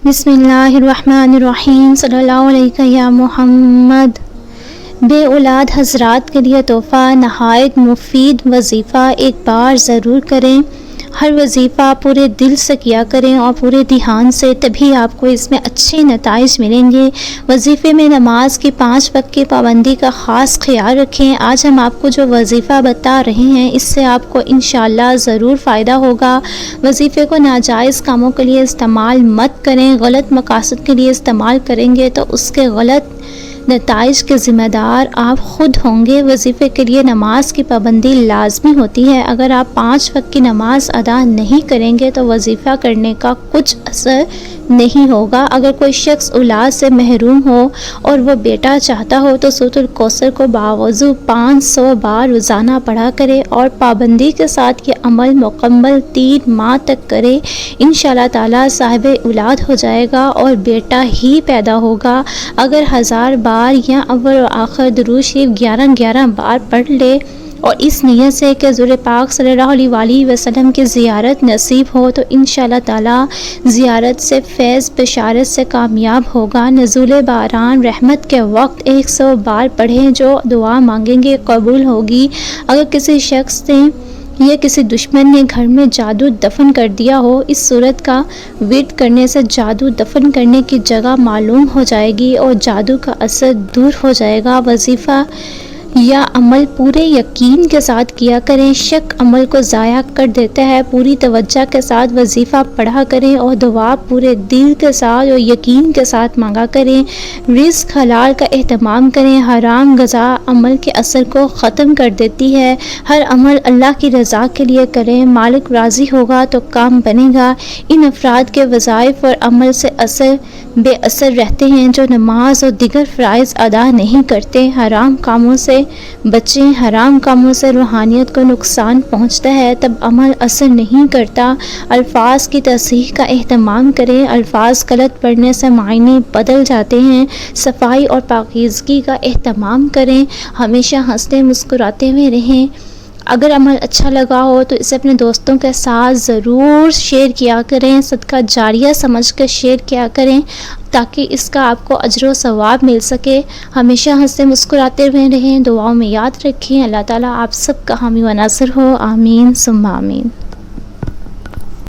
بسم اللہ الرحمن الرحیم صلی اللہ علیہ یا محمد۔ بے اولاد حضرات کے لیے تحفہ نہایت مفید وظیفہ ایک بار ضرور کریں۔ ہر وظیفہ پورے دل سے کیا کریں اور پورے دھیان سے، تبھی آپ کو اس میں اچھے نتائج ملیں گے۔ وظیفے میں نماز کی 5 وقت کی پابندی کا خاص خیال رکھیں۔ آج ہم آپ کو جو وظیفہ بتا رہے ہیں اس سے آپ کو انشاءاللہ ضرور فائدہ ہوگا۔ وظیفے کو ناجائز کاموں کے لیے استعمال مت کریں۔ غلط مقاصد کے لیے استعمال کریں گے تو اس کے غلط نتائج کے ذمہ دار آپ خود ہوں گے۔ وظیفے کے لیے نماز کی پابندی لازمی ہوتی ہے۔ اگر آپ 5 وقت کی نماز ادا نہیں کریں گے تو وظیفہ کرنے کا کچھ اثر نہیں ہوگا۔ اگر کوئی شخص اولاد سے محروم ہو اور وہ بیٹا چاہتا ہو تو سورۃ الکوثر کو باوضو 500 بار روزانہ پڑھا کرے اور پابندی کے ساتھ یہ عمل مکمل 3 ماہ تک کرے۔ انشاءاللہ تعالیٰ صاحب اولاد ہو جائے گا اور بیٹا ہی پیدا ہوگا۔ اگر 1000 بار یا اول و آخر درود شریف 11 بار پڑھ لے اور اس نیت سے کہ حضور پاک صلی اللہ علیہ وآلہ وسلم کی زیارت نصیب ہو تو انشاءاللہ تعالیٰ زیارت سے فیض بشارت سے کامیاب ہوگا۔ نزول باران رحمت کے وقت 100 بار پڑھیں، جو دعا مانگیں گے قبول ہوگی۔ اگر کسی شخص نے یا کسی دشمن نے گھر میں جادو دفن کر دیا ہو، اس صورت کا ورد کرنے سے جادو دفن کرنے کی جگہ معلوم ہو جائے گی اور جادو کا اثر دور ہو جائے گا۔ وظیفہ یا عمل پورے یقین کے ساتھ کیا کریں، شک عمل کو ضائع کر دیتا ہے۔ پوری توجہ کے ساتھ وظیفہ پڑھا کریں اور دعا پورے دل کے ساتھ اور یقین کے ساتھ مانگا کریں۔ رزق حلال کا اہتمام کریں۔ حرام غذا عمل کے اثر کو ختم کر دیتی ہے۔ ہر عمل اللہ کی رضا کے لیے کریں، مالک راضی ہوگا تو کام بنے گا۔ ان افراد کے وظائف اور عمل سے بے اثر رہتے ہیں جو نماز اور دیگر فرائض ادا نہیں کرتے۔ حرام کاموں سے بچیں، حرام کاموں سے روحانیت کو نقصان پہنچتا ہے، تب عمل اثر نہیں کرتا۔ الفاظ کی تصحیح کا اہتمام کریں، الفاظ غلط پڑھنے سے معنی بدل جاتے ہیں۔ صفائی اور پاکیزگی کا اہتمام کریں، ہمیشہ ہنستے مسکراتے ہوئے رہیں۔ اگر عمل اچھا لگا ہو تو اسے اپنے دوستوں کے ساتھ ضرور شیئر کیا کریں، صدقہ جاریہ سمجھ کر شیئر کیا کریں تاکہ اس کا آپ کو اجر و ثواب مل سکے۔ ہمیشہ ہنستے مسکراتے ہوئے رہیں، دعاؤں میں یاد رکھیں۔ اللہ تعالیٰ آپ سب کا حامی و ناصر ہو، آمین ثم آمین۔